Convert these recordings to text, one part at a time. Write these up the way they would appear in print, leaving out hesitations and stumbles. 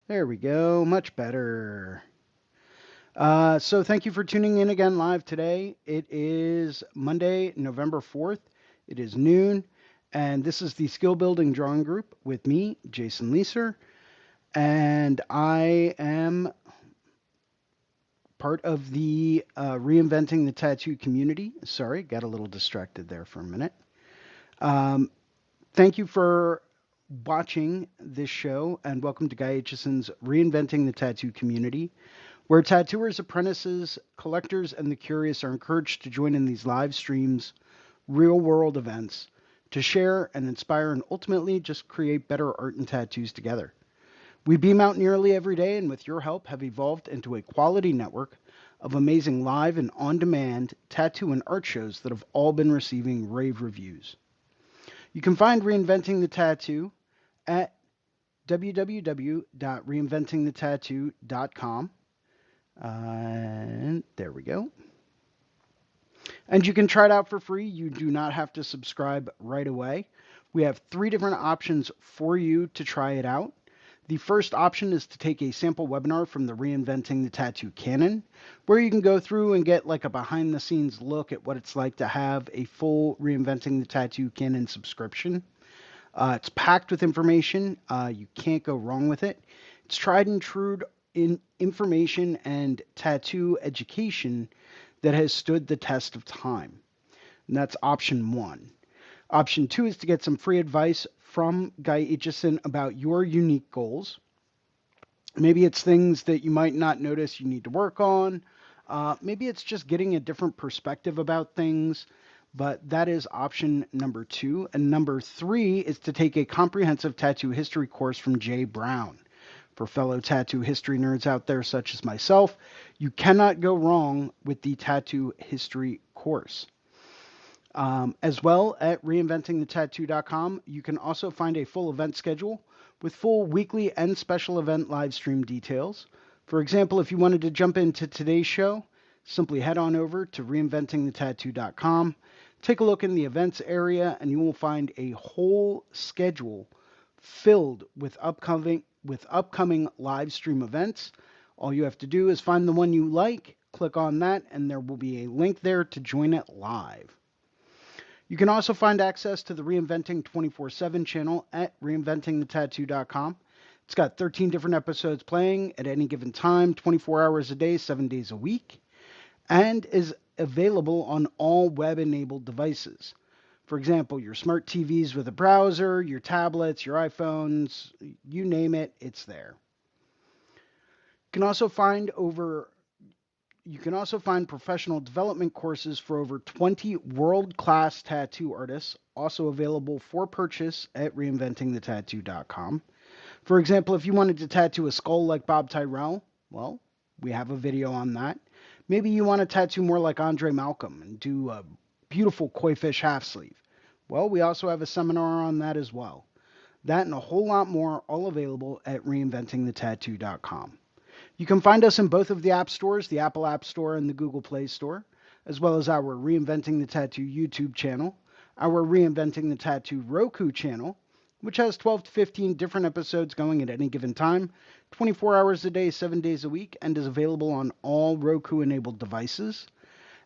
There we go. Much better. So thank you for tuning in again live today. It is Monday, November 4th. It is noon, and this is the Skill Building Drawing Group with me, Jason Leeser, and I am part of the Reinventing the Tattoo community. Sorry, got a little distracted there for a minute. Um, Thank you for watching this show, and welcome to Guy Aitchison's Reinventing the Tattoo community, where tattooers, apprentices, collectors, and the curious are encouraged to join in these live streams, real world events, to share and inspire and ultimately just create better art and tattoos together. We beam out nearly every day, and with your help, have evolved into a quality network of amazing live and on demand tattoo and art shows that have all been receiving rave reviews. You can find Reinventing the Tattoo at www.reinventingthetattoo.com. And there we go. And you can try it out for free. You do not have to subscribe right away. We have 3 different options for you to try it out. The first option is to take a sample webinar from the Reinventing the Tattoo Canon, where you can go through and get like a behind the scenes look at what it's like to have a full Reinventing the Tattoo Canon subscription. It's packed with information. You can't go wrong with it. It's tried and true in information and tattoo education that has stood the test of time. And that's option 1. Option 2 is to get some free advice from Guy Aitchison about your unique goals. Maybe it's things that you might not notice you need to work on. Maybe it's just getting a different perspective about things. But that is option number 2. And number 3 is to take a comprehensive tattoo history course from Jay Brown. For fellow tattoo history nerds out there, such as myself, you cannot go wrong with the tattoo history course. As well, at reinventingthetattoo.com, you can also find a full event schedule with full weekly and special event live stream details. For example, if you wanted to jump into today's show, simply head on over to reinventingthetattoo.com, take a look in the events area, and you will find a whole schedule filled with upcoming live stream events. All you have to do is find the one you like, click on that, and there will be a link there to join it live. You can also find access to the Reinventing 24/7 channel at reinventingthetattoo.com. It's got 13 different episodes playing at any given time, 24 hours a day, 7 days a week, and is available on all web-enabled devices. For example, your smart TVs with a browser, your tablets, your iPhones, you name it, it's there. You can also find professional development courses for over 20 world-class tattoo artists, also available for purchase at reinventingthetattoo.com. For example, if you wanted to tattoo a skull like Bob Tyrell, well, we have a video on that. Maybe you want to tattoo more like Andre Malcolm and do a beautiful koi fish half sleeve. Well, we also have a seminar on that as well. That and a whole lot more, all available at reinventingthetattoo.com. You can find us in both of the app stores, the Apple App Store and the Google Play Store, as well as our Reinventing the Tattoo YouTube channel, our Reinventing the Tattoo Roku channel, which has 12 to 15 different episodes going at any given time, 24 hours a day, 7 days a week, and is available on all Roku-enabled devices.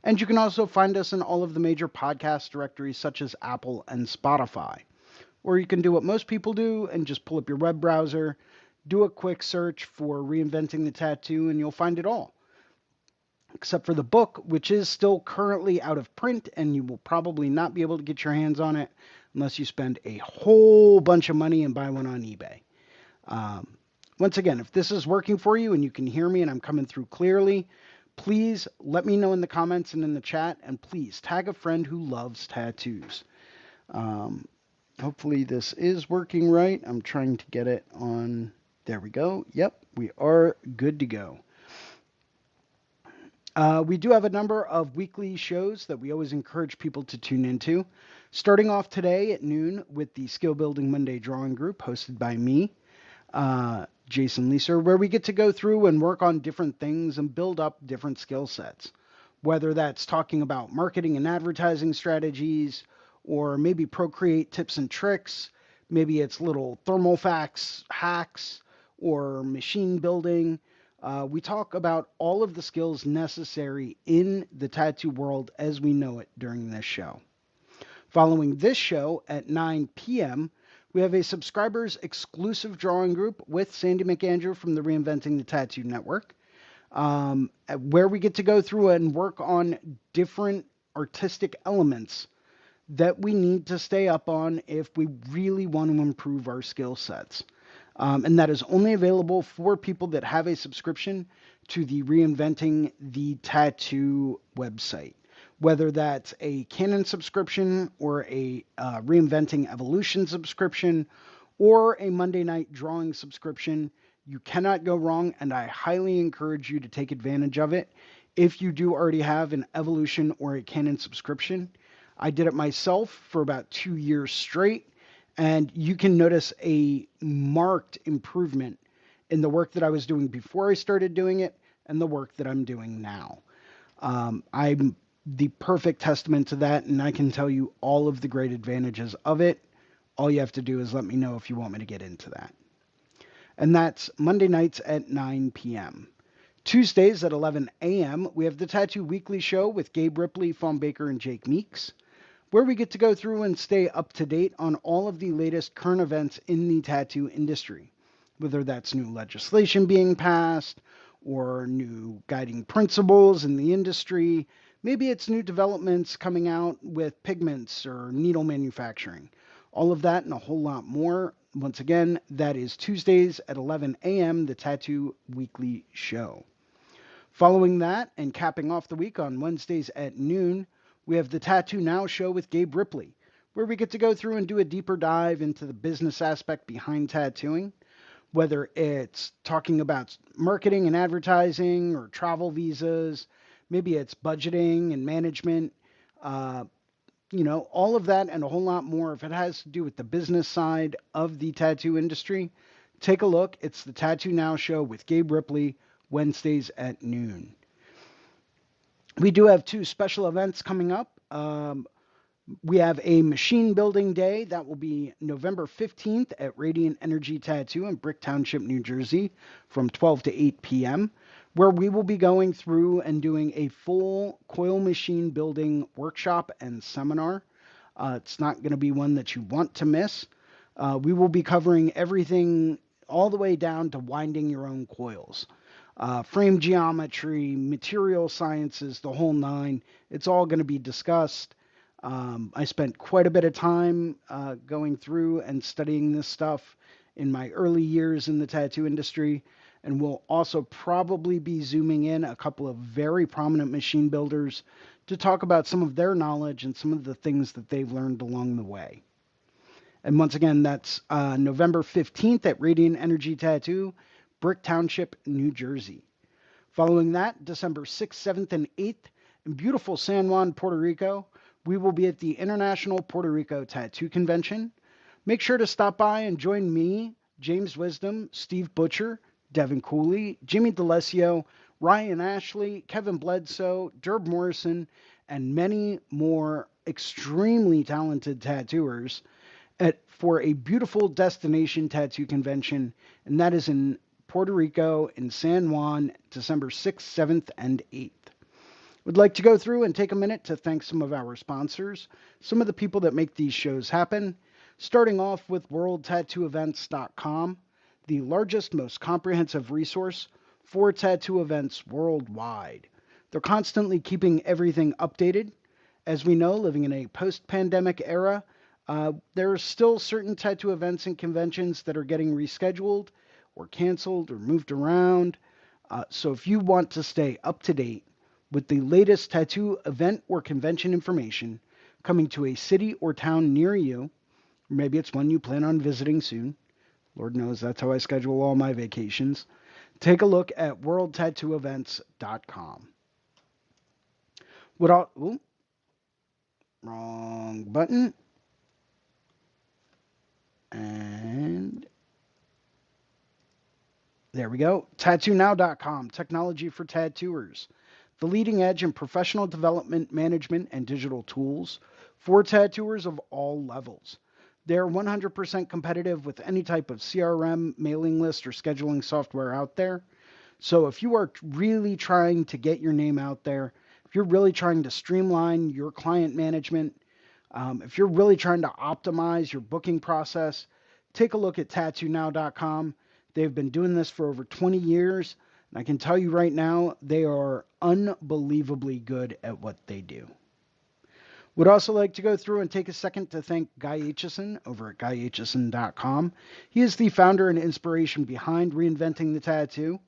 And you can also find us in all of the major podcast directories such as Apple and Spotify. Or you can do what most people do and just pull up your web browser, do a quick search for Reinventing the Tattoo, and you'll find it all. Except for the book, which is still currently out of print, and you will probably not be able to get your hands on it unless you spend a whole bunch of money and buy one on eBay. Once again, if this is working for you and you can hear me and I'm coming through clearly, please let me know in the comments and in the chat, and please tag a friend who loves tattoos. Hopefully this is working right. I'm trying to get it on. There we go. Yep, we are good to go. We do have a number of weekly shows that we always encourage people to tune into. Starting off today at noon with the Skill Building Monday Drawing Group hosted by me, Jason Leeser, where we get to go through and work on different things and build up different skill sets. Whether that's talking about marketing and advertising strategies, or maybe Procreate tips and tricks, maybe it's little thermal facts, hacks, or machine building. We talk about all of the skills necessary in the tattoo world as we know it during this show. Following this show at 9 p.m., we have a subscribers exclusive drawing group with Sandy McAndrew from the Reinventing the Tattoo Network, where we get to go through and work on different artistic elements that we need to stay up on if we really want to improve our skill sets. And that is only available for people that have a subscription to the Reinventing the Tattoo website. Whether that's a Canon subscription or a Reinventing Evolution subscription or a Monday Night Drawing subscription, you cannot go wrong, and I highly encourage you to take advantage of it if you do already have an Evolution or a Canon subscription. I did it myself for about 2 years straight, and you can notice a marked improvement in the work that I was doing before I started doing it and the work that I'm doing now. I'm the perfect testament to that, and I can tell you all of the great advantages of it. All you have to do is let me know if you want me to get into that. And that's Monday nights at 9 p.m. Tuesdays at 11 a.m., we have the Tattoo Weekly Show with Gabe Ripley, Fawn Baker, and Jake Meeks, where we get to go through and stay up to date on all of the latest current events in the tattoo industry, whether that's new legislation being passed or new guiding principles in the industry. Maybe it's new developments coming out with pigments or needle manufacturing. All of that and a whole lot more. Once again, that is Tuesdays at 11 a.m., the Tattoo Weekly Show. Following that and capping off the week on Wednesdays at noon, we have the Tattoo Now show with Gabe Ripley, where we get to go through and do a deeper dive into the business aspect behind tattooing, whether it's talking about marketing and advertising or travel visas, maybe it's budgeting and management, all of that and a whole lot more. If it has to do with the business side of the tattoo industry, take a look. It's the Tattoo Now show with Gabe Ripley, Wednesdays at noon. We do have 2 special events coming up. We have a machine building day that will be November 15th at Radiant Energy Tattoo in Brick Township, New Jersey from 12 to 8 p.m., where we will be going through and doing a full coil machine building workshop and seminar. It's not going to be one that you want to miss. We will be covering everything all the way down to winding your own coils. Frame geometry, material sciences, the whole nine. It's all going to be discussed. I spent quite a bit of time going through and studying this stuff in my early years in the tattoo industry, and we'll also probably be zooming in a couple of very prominent machine builders to talk about some of their knowledge and some of the things that they've learned along the way. And once again, that's November 15th at Radiant Energy Tattoo, Brick Township, New Jersey. Following that, December 6th, 7th, and 8th in beautiful San Juan, Puerto Rico, we will be at the International Puerto Rico Tattoo Convention. Make sure to stop by and join me, James Wisdom, Steve Butcher, Devin Cooley, Jimmy DeLesio, Ryan Ashley, Kevin Bledsoe, Derb Morrison, and many more extremely talented tattooers for a beautiful destination tattoo convention, and that is in Puerto Rico in San Juan, December 6th, 7th, and 8th. Would like to go through and take a minute to thank some of our sponsors, some of the people that make these shows happen, starting off with WorldTattooEvents.com, the largest, most comprehensive resource for tattoo events worldwide. They're constantly keeping everything updated. As we know, living in a post-pandemic era, there are still certain tattoo events and conventions that are getting rescheduled or canceled or moved around. So if you want to stay up to date with the latest tattoo event or convention information coming to a city or town near you, or maybe it's one you plan on visiting soon. Lord knows that's how I schedule all my vacations. Take a look at worldtattooevents.com. Wrong button. And there we go. TattooNow.com, technology for tattooers. The leading edge in professional development, management, and digital tools for tattooers of all levels. They're 100% competitive with any type of CRM, mailing list, or scheduling software out there. So if you are really trying to get your name out there, if you're really trying to streamline your client management, if you're really trying to optimize your booking process, take a look at tattoonow.com. They've been doing this for over 20 years. And I can tell you right now, they are unbelievably good at what they do. Would also like to go through and take a second to thank Guy Aitchison over at guyaitchison.com. He is the founder and inspiration behind Reinventing the Tattoo.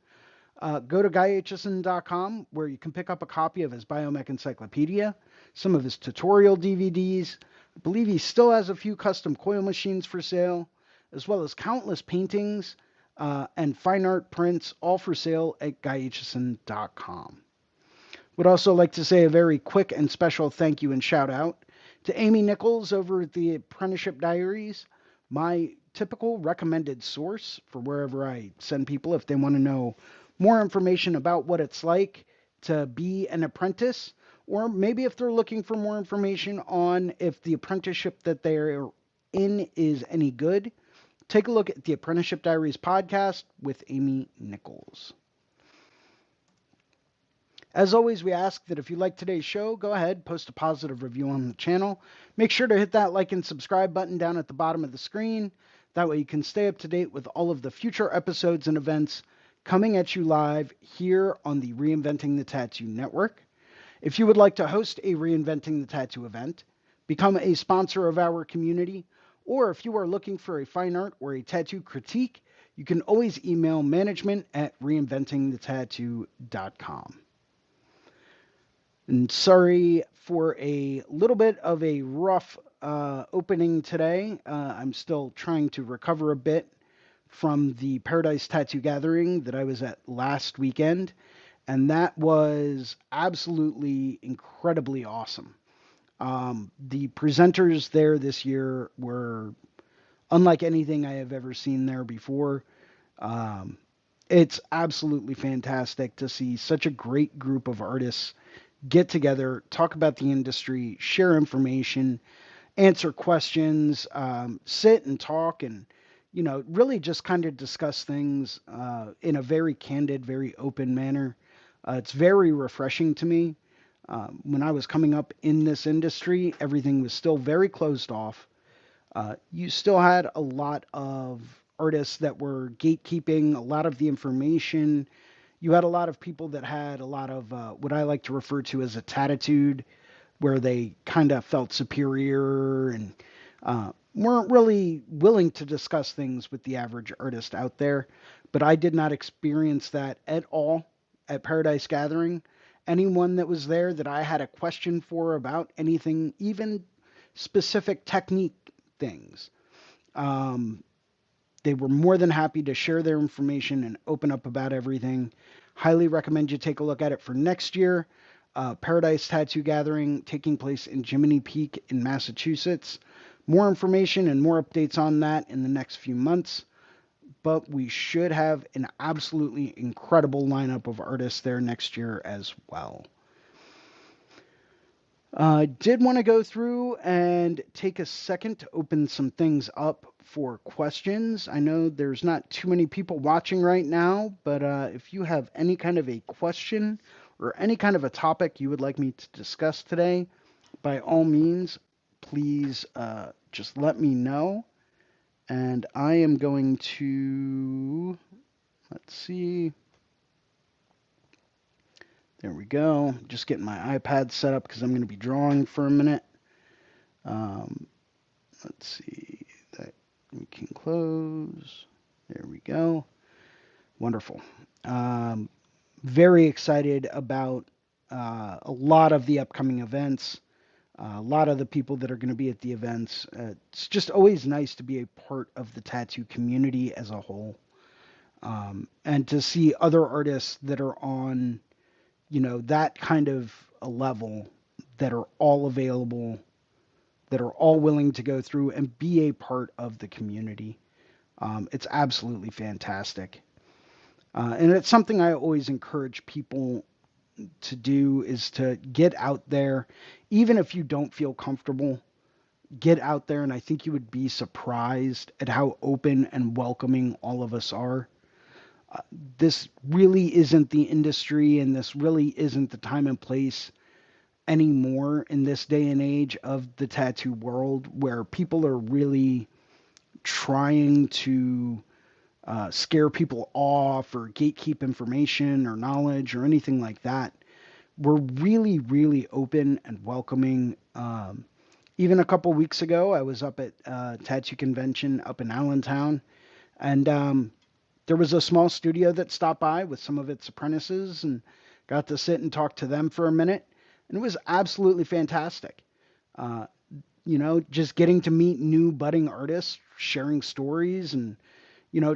Go to guyaitchison.com where you can pick up a copy of his Biomech Encyclopedia, some of his tutorial DVDs. I believe he still has a few custom coil machines for sale, as well as countless paintings and fine art prints, all for sale at guyaitchison.com. Would also like to say a very quick and special thank you and shout out to Amy Nichols over at the Apprenticeship Diaries, my typical recommended source for wherever I send people if they want to know more information about what it's like to be an apprentice, or maybe if they're looking for more information on if the apprenticeship that they're in is any good. Take a look at the Apprenticeship Diaries podcast with Amy Nichols. As always, we ask that if you like today's show, go ahead, post a positive review on the channel. Make sure to hit that like and subscribe button down at the bottom of the screen. That way you can stay up to date with all of the future episodes and events coming at you live here on the Reinventing the Tattoo Network. If you would like to host a Reinventing the Tattoo event, become a sponsor of our community, or if you are looking for a fine art or a tattoo critique, you can always email management at reinventingthetattoo.com. And sorry for a little bit of a rough opening today. I'm still trying to recover a bit from the Paradise Tattoo Gathering that I was at last weekend, and that was absolutely incredibly awesome. The presenters there this year were unlike anything I have ever seen there before. It's absolutely fantastic to see such a great group of artists get together, talk about the industry, share information, answer questions, sit and talk, and really just kind of discuss things in a very candid, very open manner. It's very refreshing to me. When I was coming up in this industry, everything was still very closed off. You still had a lot of artists that were gatekeeping a lot of the information. You had a lot of people that had a lot of what I like to refer to as a tattitude, where they kind of felt superior and weren't really willing to discuss things with the average artist out there. But I did not experience that at all at Paradise Gathering. Anyone that was there that I had a question for about anything, even specific technique things, they were more than happy to share their information and open up about everything. Highly recommend you take a look at it for next year. Paradise Tattoo Gathering taking place in Jiminy Peak in Massachusetts. More information and more updates on that in the next few months. But we should have an absolutely incredible lineup of artists there next year as well. Did want to go through and take a second to open some things up for questions. I know there's not too many people watching right now, but if you have any kind of a question or any kind of a topic you would like me to discuss today, by all means, please just let me know. And I am going to, let's see. There we go. Just getting my iPad set up because I'm going to be drawing for a minute. Let's see. That we can close. There we go. Wonderful. Very excited about a lot of the upcoming events. A lot of the people that are going to be at the events. It's just always nice to be a part of the tattoo community as a whole. And to see other artists that are on that kind of a level, that are all available, that are all willing to go through and be a part of the community. It's absolutely fantastic. And it's something I always encourage people to do, is to get out there, even if you don't feel comfortable, get out there, and I think you would be surprised at how open and welcoming all of us are. This really isn't the industry, and this really isn't the time and place anymore in this day and age of the tattoo world where people are really trying to scare people off or gatekeep information or knowledge or anything like that. We're really, really open and welcoming. Even a couple weeks ago, I was up at Tattoo Convention up in Allentown, and there was a small studio that stopped by with some of its apprentices and got to sit and talk to them for a minute. And it was absolutely fantastic. Uh, just getting to meet new budding artists, sharing stories, and,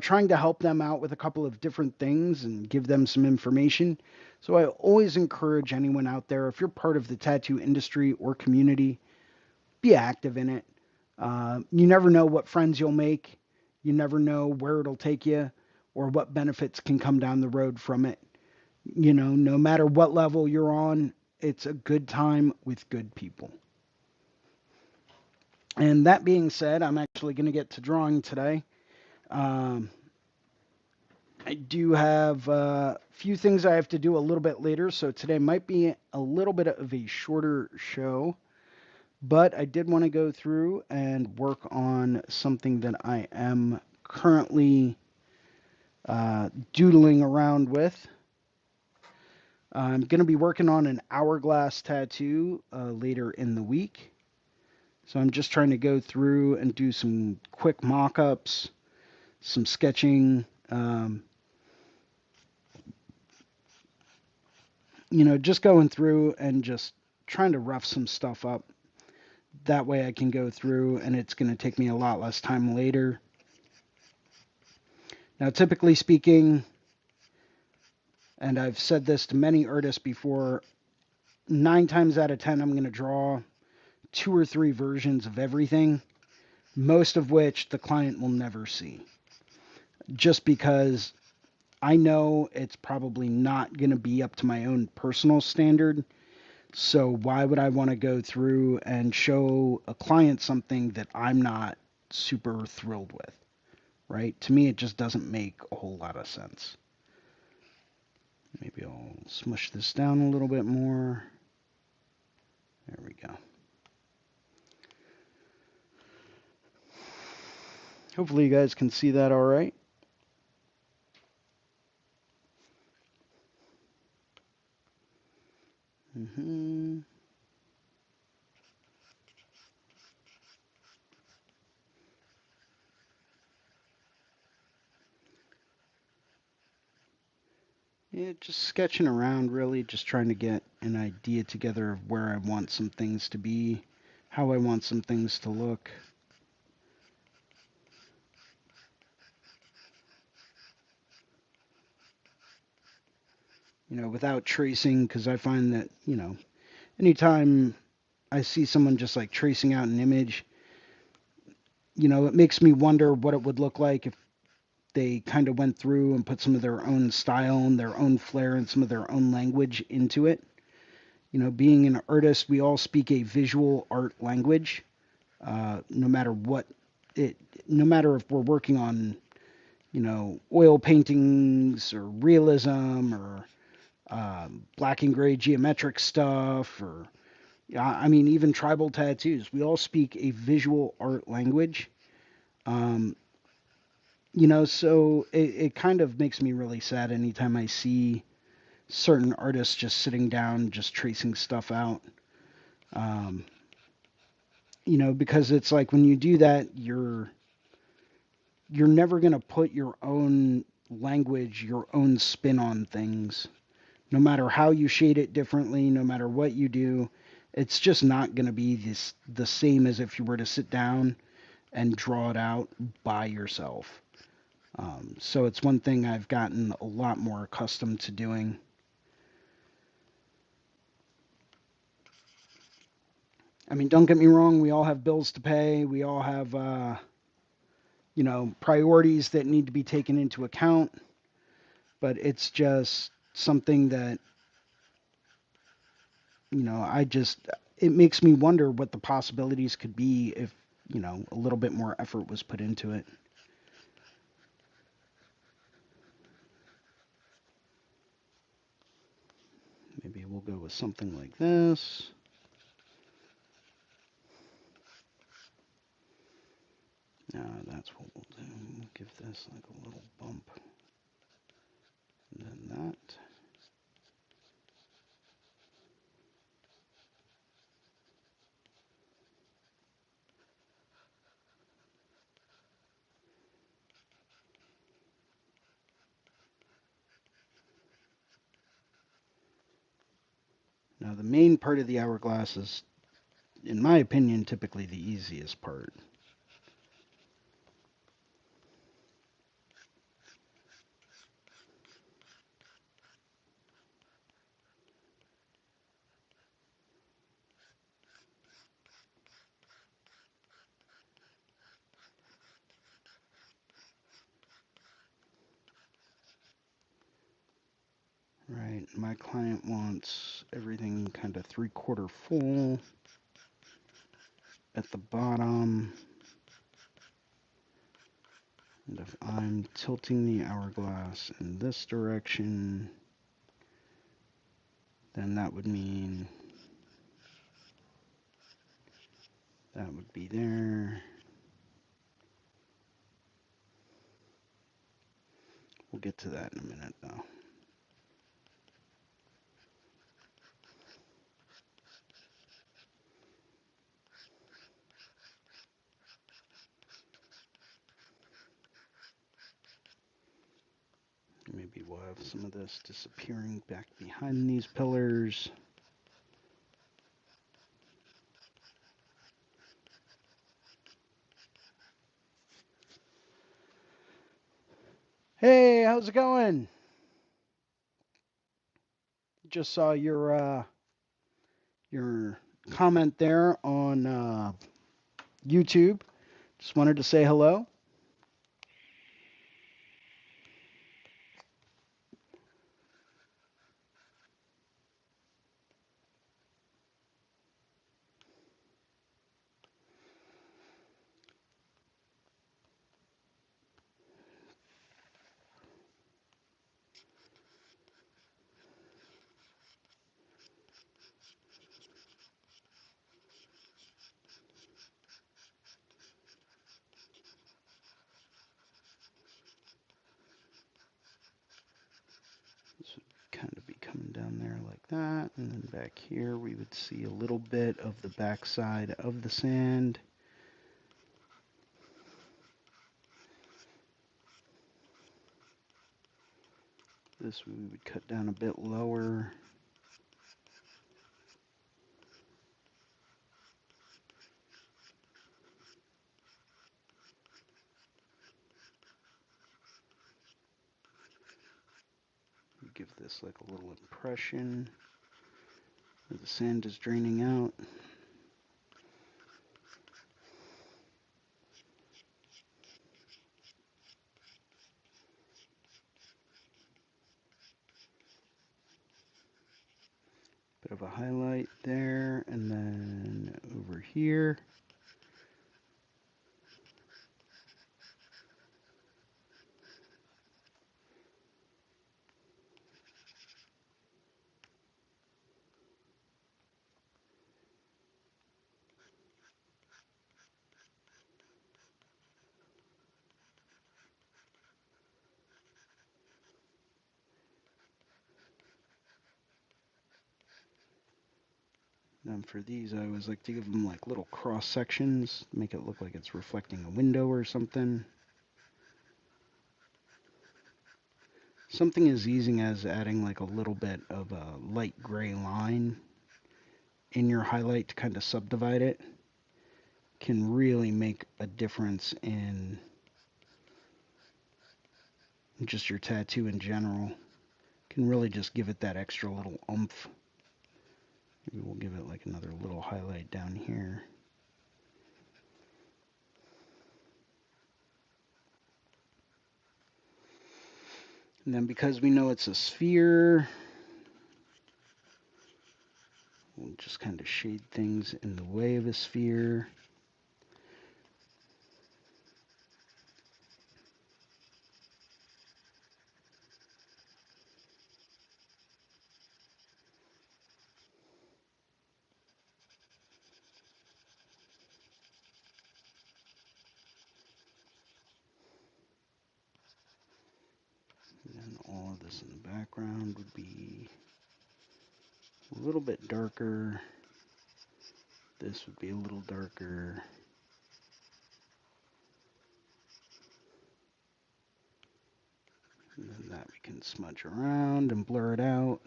trying to help them out with a couple of different things and give them some information. So I always encourage anyone out there, if you're part of the tattoo industry or community, be active in it. You never know what friends you'll make. You never know where it'll take you or what benefits can come down the road from it. No matter what level you're on, it's a good time with good people. And that being said, I'm actually going to get to drawing today. Um, I do have a few things I have to do a little bit later, so today might be a little bit of a shorter show. But I did want to go through and work on something that I am currently doodling around with. I'm going to be working on an hourglass tattoo later in the week. So I'm just trying to go through and do some quick mock-ups, some sketching, just going through and just trying to rough some stuff up. That way I can go through and it's going to take me a lot less time later. Now, typically speaking, and I've said this to many artists before, 9 times out of 10, I'm going to draw 2 or 3 versions of everything, most of which the client will never see. Just because I know it's probably not going to be up to my own personal standard. So why would I want to go through and show a client something that I'm not super thrilled with, right? To me, it just doesn't make a whole lot of sense. Maybe I'll smush this down a little bit more. There we go. Hopefully you guys can see that all right. Mm-hmm. Yeah, just sketching around, really, just trying to get an idea together of where I want some things to be, how I want some things to look. Without tracing, because I find that, anytime I see someone just like tracing out an image, it makes me wonder what it would look like if they kind of went through and put some of their own style and their own flair and some of their own language into it. Being an artist, we all speak a visual art language. No matter what it, no matter if we're working on, oil paintings or realism or black and gray geometric stuff, or even tribal tattoos. We all speak a visual art language. Um, so it kind of makes me really sad anytime I see certain artists just sitting down, just tracing stuff out. Um, because it's like when you do that, you're never going to put your own language, your own spin on things. No matter how you shade it differently, no matter what you do, it's just not going to be the same as if you were to sit down and draw it out by yourself. So it's one thing I've gotten a lot more accustomed to doing. I mean, don't get me wrong, we all have bills to pay. We all have, priorities that need to be taken into account. But it's just something that, I just, it makes me wonder what the possibilities could be if, a little bit more effort was put into it. Maybe we'll go with something like this. That's what we'll do. We'll give this like a little bump. And then that. Now, the main part of the hourglass is, in my opinion, typically the easiest part. Right, my client wants everything kind of 3/4 full at the bottom. And if I'm tilting the hourglass in this direction, then that would mean that would be there. We'll get to that in a minute, though. Maybe we'll have some of this disappearing back behind these pillars. Hey, how's it going? Just saw your comment there on YouTube. Just wanted to say hello. This would kind of be coming down there like that, and then back here we would see a little bit of the backside of the sand. This we would cut down a bit lower. Give this like a little impression where the sand is draining out. Bit of a highlight there, and then over here. And for these, I always like to give them like little cross sections, make it look like it's reflecting a window or something. Something as easy as adding like a little bit of a light gray line in your highlight to kind of subdivide it can really make a difference in just your tattoo in general. Can really just give it that extra little oomph. Maybe we'll give it like another little highlight down here. And then because we know it's a sphere, we'll just kind of shade things in the way of a sphere. And then all of this in the background would be a little bit darker. This would be a little darker. And then that we can smudge around and blur it out.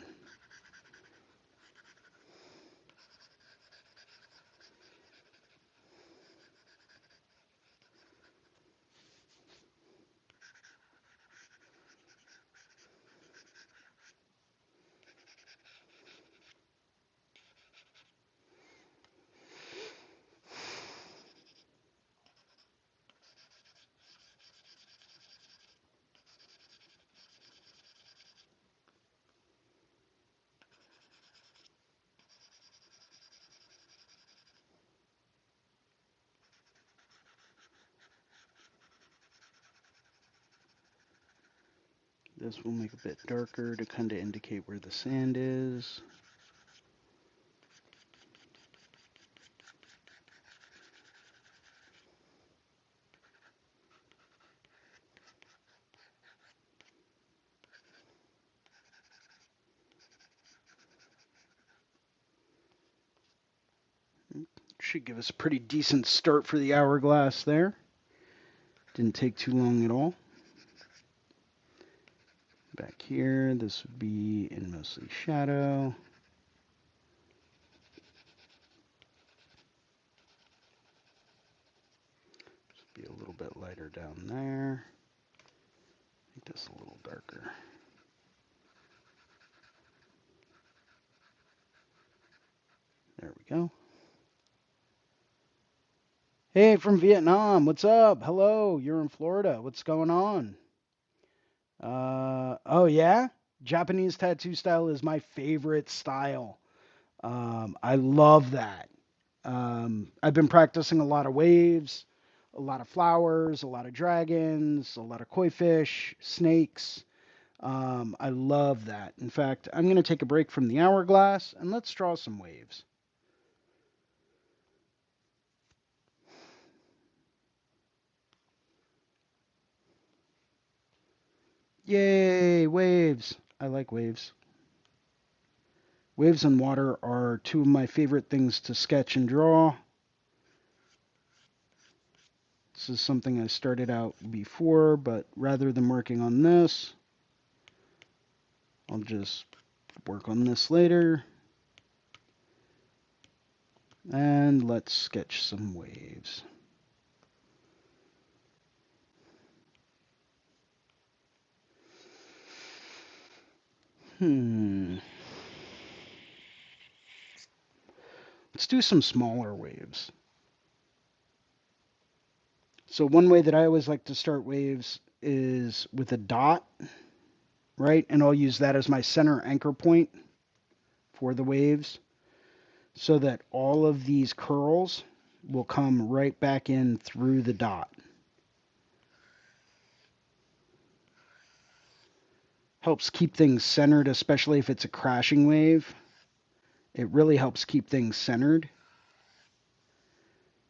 This will make a bit darker to kind of indicate where the sand is. Should give us a pretty decent start for the hourglass there. Didn't take too long at all. Back here, this would be in mostly shadow. Just be a little bit lighter down there. Make this a little darker. There we go. Hey, from Vietnam, what's up? Hello, you're in Florida. What's going on? Oh yeah? Japanese tattoo style is my favorite style. I love that. I've been practicing a lot of waves, a lot of flowers, a lot of dragons, a lot of koi fish, snakes. I love that. In fact, I'm going to take a break from the hourglass and let's draw some waves. Yay, waves. I like waves. Waves and water are two of my favorite things to sketch and draw. This is something I started out before, but rather than working on this, I'll just work on this later. And let's sketch some waves. Let's do some smaller waves. So one way that I always like to start waves is with a dot, right? And I'll use that as my center anchor point for the waves so that all of these curls will come right back in through the dot. Helps keep things centered, especially if it's a crashing wave. It really helps keep things centered,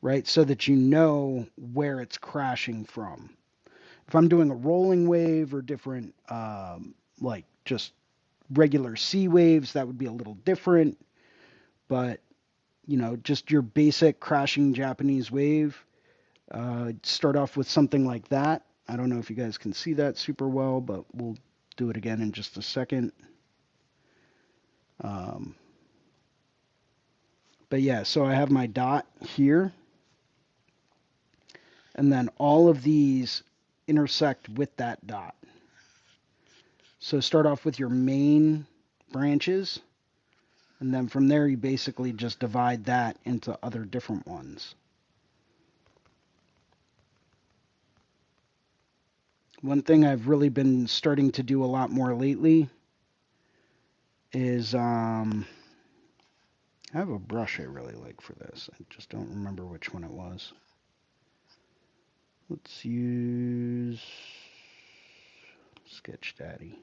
right? So that you know where it's crashing from. If I'm doing a rolling wave or different, like just regular sea waves, that would be a little different. But, you know, just your basic crashing Japanese wave, start off with something like that. I don't know if you guys can see that super well, but we'll do it again in just a second. But yeah, so I have my dot here. And then all of these intersect with that dot. So start off with your main branches. And then from there, you basically just divide that into other different ones. One thing I've really been starting to do a lot more lately is I have a brush I really like for this. I just don't remember which one it was. Let's use Sketch Daddy.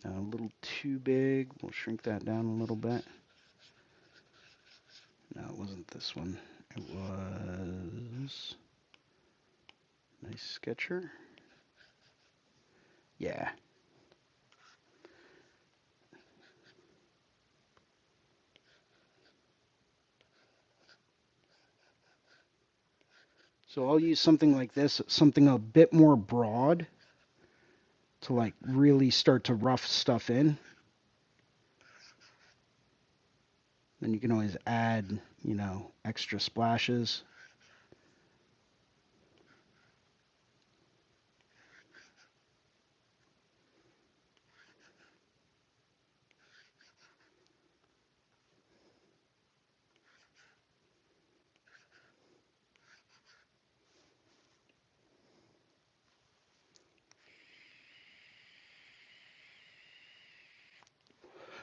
A little too big. We'll shrink that down a little bit. No, it wasn't this one. It was Nice Sketcher. Yeah. So I'll use something like this, something a bit more broad to like really start to rough stuff in. Then you can always add, extra splashes.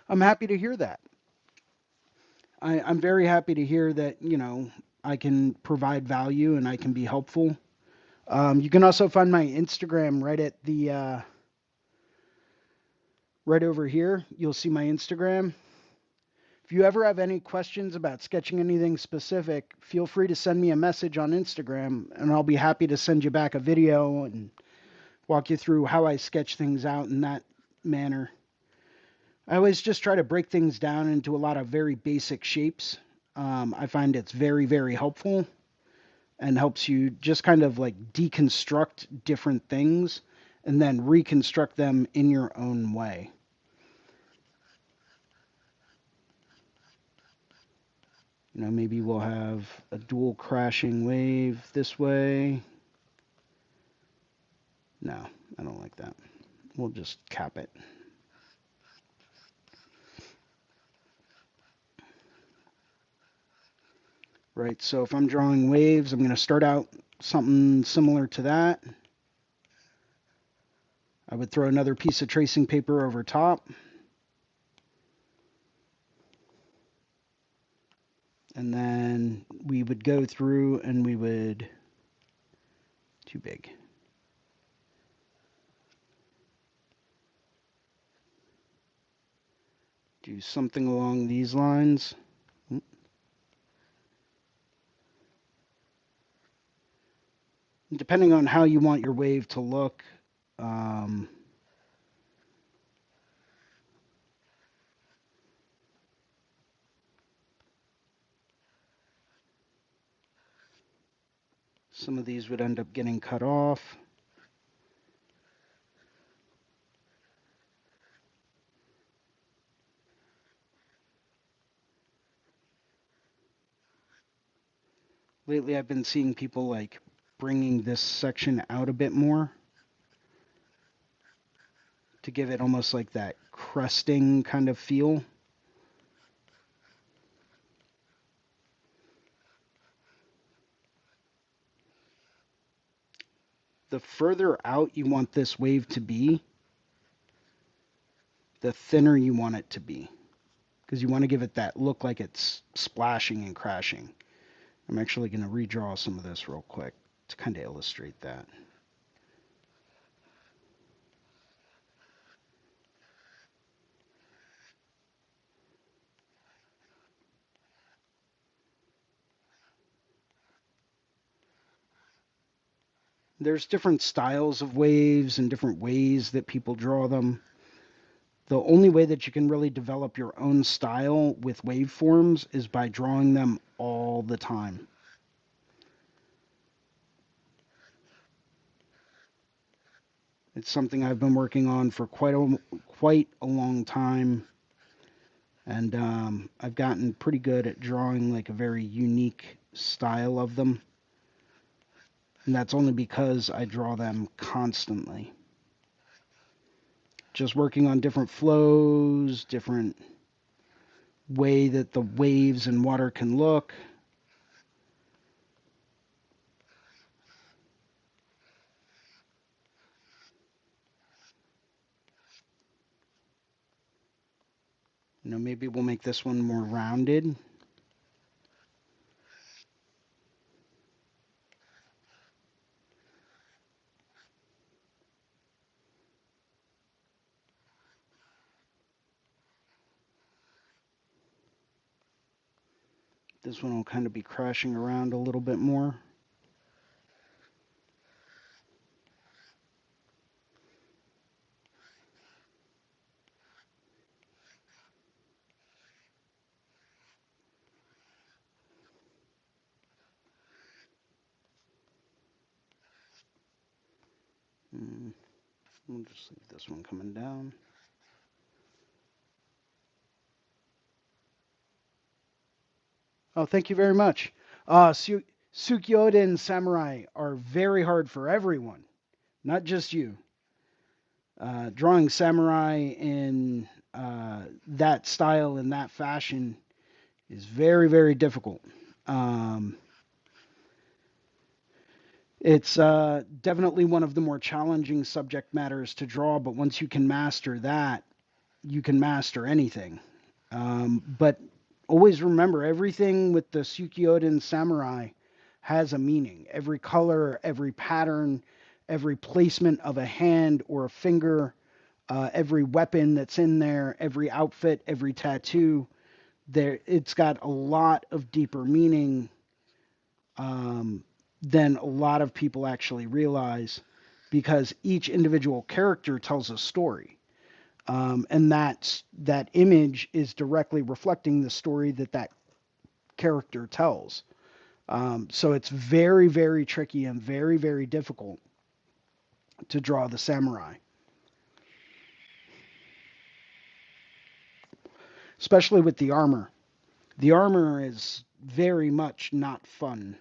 I'm happy to hear that. I'm very happy to hear that, I can provide value and I can be helpful. You can also find my Instagram right at the right over here. You'll see my Instagram. If you ever have any questions about sketching anything specific, feel free to send me a message on Instagram and I'll be happy to send you back a video and walk you through how I sketch things out in that manner. I always just try to break things down into a lot of very basic shapes. I find it's very, very helpful and helps you just kind of like deconstruct different things and then reconstruct them in your own way. Maybe we'll have a dual crashing wave this way. No, I don't like that. We'll just cap it. Right, so if I'm drawing waves, I'm going to start out something similar to that. I would throw another piece of tracing paper over top. And then we would go through and we would, too big. Do something along these lines. Depending on how you want your wave to look, some of these would end up getting cut off. Lately, I've been seeing people like bringing this section out a bit more to give it almost like that crusting kind of feel. The further out you want this wave to be, the thinner you want it to be, because you want to give it that look like it's splashing and crashing. I'm actually going to redraw some of this real quick to kind of illustrate that. There's different styles of waves and different ways that people draw them. The only way that you can really develop your own style with waveforms is by drawing them all the time. It's something I've been working on for quite a long time, and I've gotten pretty good at drawing like a very unique style of them. And that's only because I draw them constantly. Just working on different flows, different way that the waves and water can look. Maybe we'll make this one more rounded. This one will kind of be crashing around a little bit more. We'll just leave this one coming down. Oh, thank you very much. Tsukiyoda and Samurai are very hard for everyone, not just you. Drawing samurai in that style and that fashion is very, very difficult. Um, it's definitely one of the more challenging subject matters to draw, but once you can master that, you can master anything. But always remember, everything with the Tsukiyoden samurai has a meaning. Every color, every pattern, every placement of a hand or a finger, every weapon that's in there, every outfit, every tattoo, it's got a lot of deeper meaning um, than a lot of people actually realize, because each individual character tells a story. And that image is directly reflecting the story that character tells. So it's very, very tricky and very, very difficult to draw the samurai, especially with the armor. The armor is very much not fun.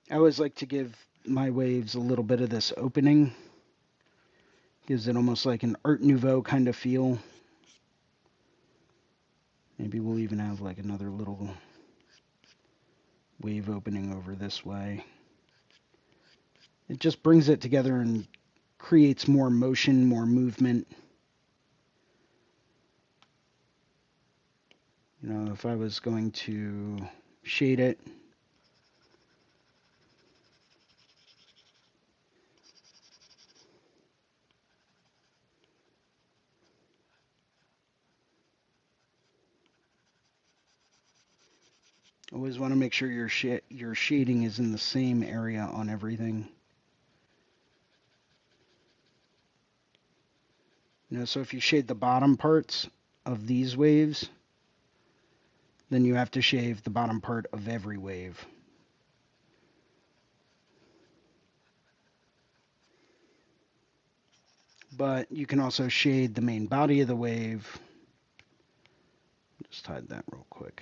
I always like to give my waves a little bit of this opening. Gives it almost like an Art Nouveau kind of feel. Maybe we'll even have like another little wave opening over this way. It just brings it together and creates more motion, more movement. If I was going to shade it, always want to make sure your shading is in the same area on everything. So if you shade the bottom parts of these waves, then you have to shave the bottom part of every wave. But you can also shade the main body of the wave. Just hide that real quick.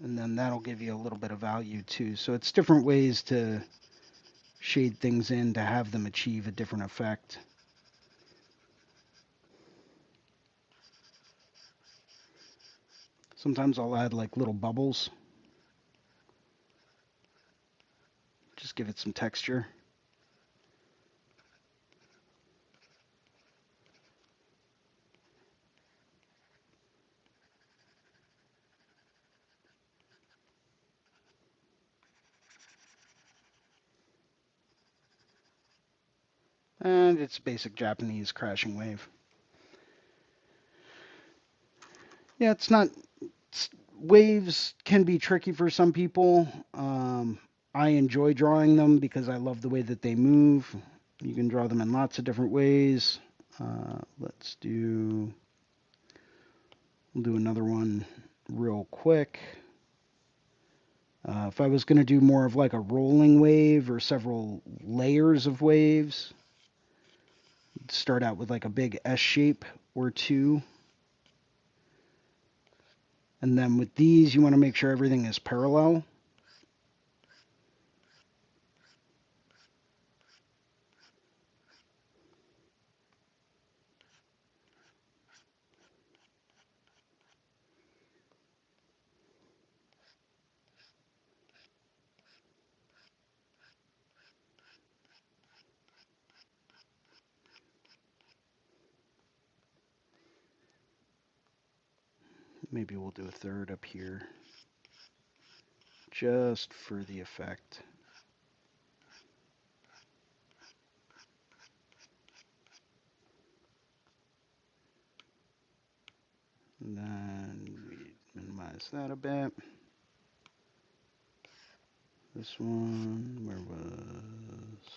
And then that'll give you a little bit of value too. So it's different ways to shade things in to have them achieve a different effect. Sometimes I'll add like little bubbles. Just give it some texture. And it's basic Japanese crashing wave. Yeah, it's not. Waves can be tricky for some people. I enjoy drawing them because I love the way that they move. You can draw them in lots of different ways. We'll do another one real quick. If I was going to do more of like a rolling wave or several layers of waves, start out with like a big S shape or two. And then with these, you want to make sure everything is parallel. Maybe we'll do a third up here, just for the effect. And then we minimize that a bit. This one, where was...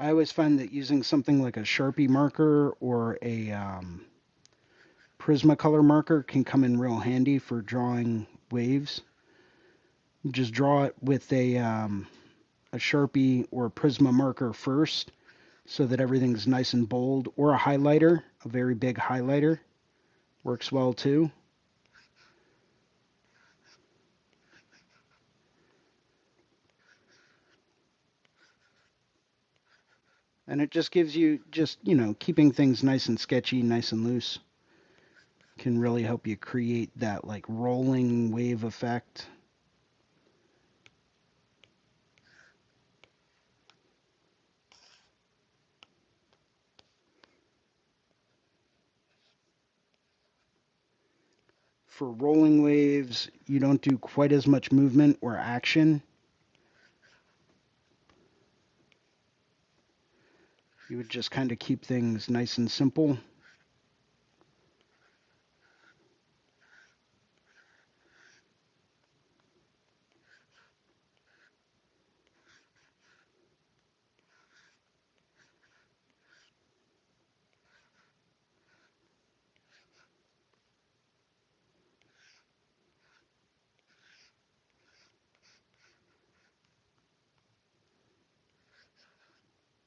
I always find that using something like a Sharpie marker or a Prismacolor marker can come in real handy for drawing waves. Just draw it with a Sharpie or a Prisma marker first so that everything's nice and bold, or a highlighter, a very big highlighter works well too. And it just gives you, keeping things nice and sketchy, nice and loose can really help you create that like rolling wave effect. For rolling waves, you don't do quite as much movement or action. You would just kind of keep things nice and simple.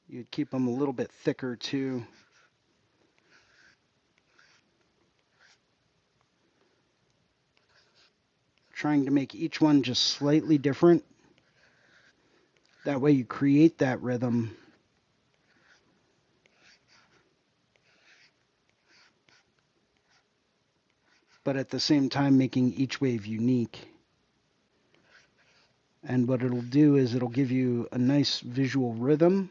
You'd keep them a little bit thicker too. Trying to make each one just slightly different. That way you create that rhythm. But at the same time making each wave unique. And what it'll do is it'll give you a nice visual rhythm,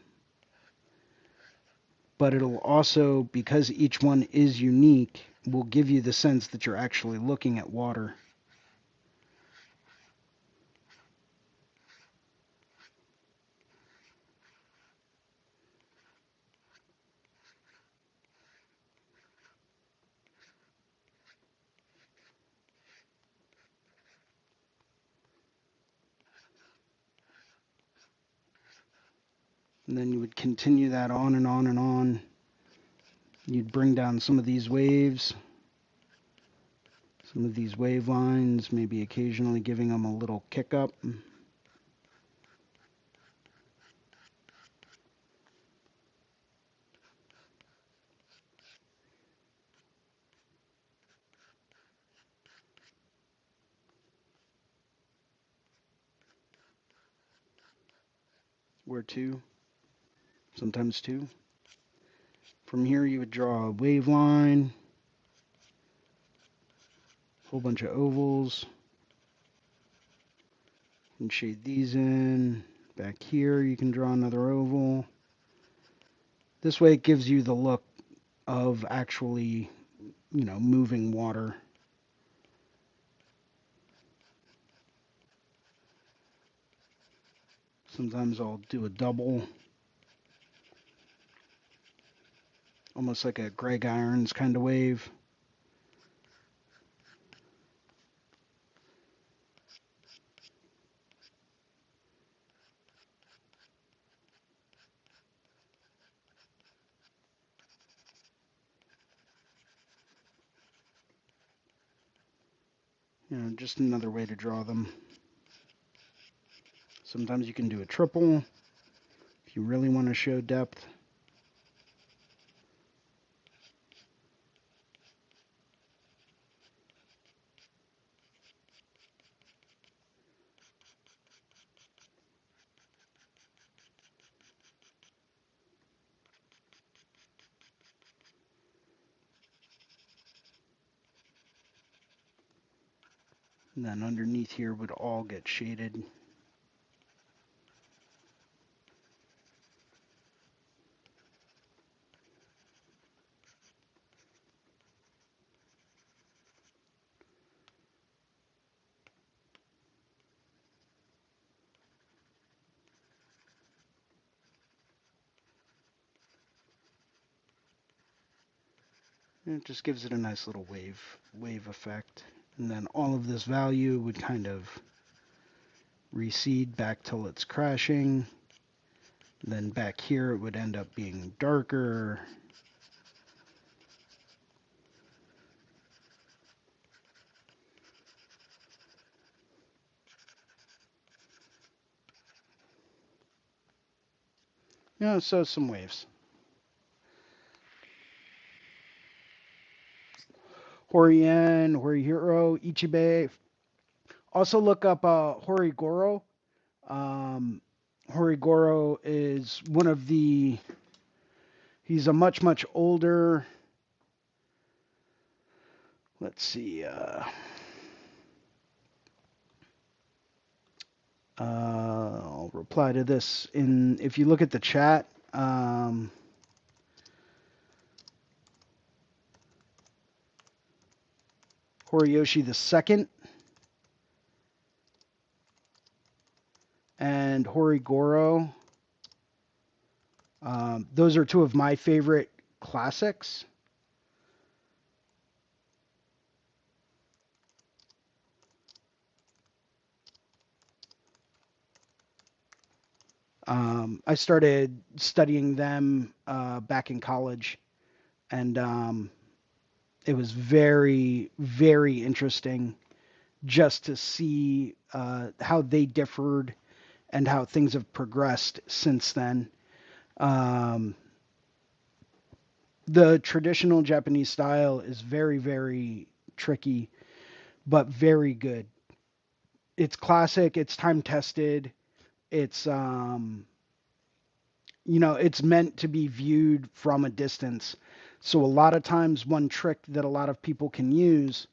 but it'll also, because each one is unique, will give you the sense that you're actually looking at water. And then you would continue that on and on and on. You'd bring down some of these waves, some of these wave lines, maybe occasionally giving them a little kick up. Or two, sometimes two. From here you would draw a wave line, a whole bunch of ovals, and shade these in. Back here you can draw another oval. This way it gives you the look of actually, moving water. Sometimes I'll do a double, almost like a Greg Irons kind of wave. Just another way to draw them. Sometimes you can do a triple if you really want to show depth. And then underneath here would all get shaded. And it just gives it a nice little wave effect. And then all of this value would kind of recede back till it's crashing. Then back here it would end up being darker. So some waves. Horien, Horihiro, Ichibe. Also look up Horigoro. Horigoro is one of the... He's a much, much older... Let's see. I'll reply to this if you look at the chat. Horiyoshi II and Horigoro. Those are two of my favorite classics. I started studying them back in college, and it was very, very interesting just to see how they differed and how things have progressed since then. The traditional Japanese style is very, very tricky, but very good. It's classic, it's time tested, it's it's meant to be viewed from a distance. So a lot of times one trick that a lot of people can use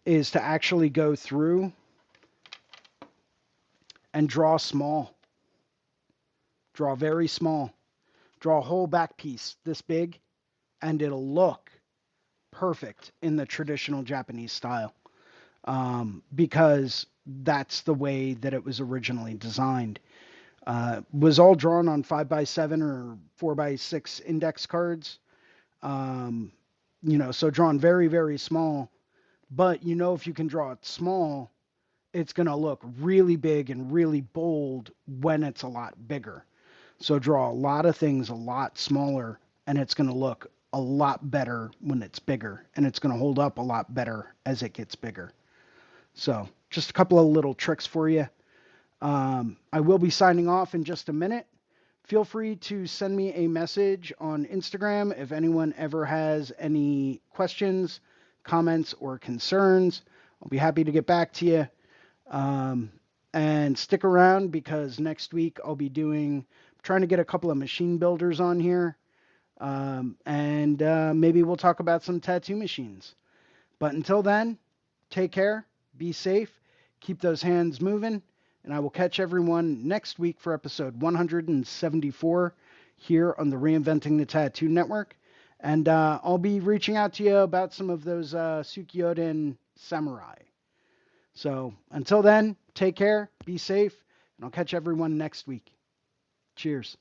is to actually go through and draw small. Draw very small. Draw a whole back piece this big, and it'll look perfect in the traditional Japanese style, because that's the way that it was originally designed. Was all drawn on 5x7 or 4x6 index cards. So drawn very, very small. But if you can draw it small, it's going to look really big and really bold when it's a lot bigger. So draw a lot of things a lot smaller, and it's going to look a lot better when it's bigger, and it's going to hold up a lot better as it gets bigger. So just a couple of little tricks for you. I will be signing off in just a minute. Feel free to send me a message on Instagram if anyone ever has any questions, comments, or concerns. I'll be happy to get back to you. And stick around, because next week I'll be trying to get a couple of machine builders on here. And maybe we'll talk about some tattoo machines. But until then, take care, be safe, keep those hands moving, and I will catch everyone next week for episode 174 here on the Reinventing the Tattoo Network. And I'll be reaching out to you about some of those Tsukiyoden Samurai. So until then, take care, be safe, and I'll catch everyone next week. Cheers.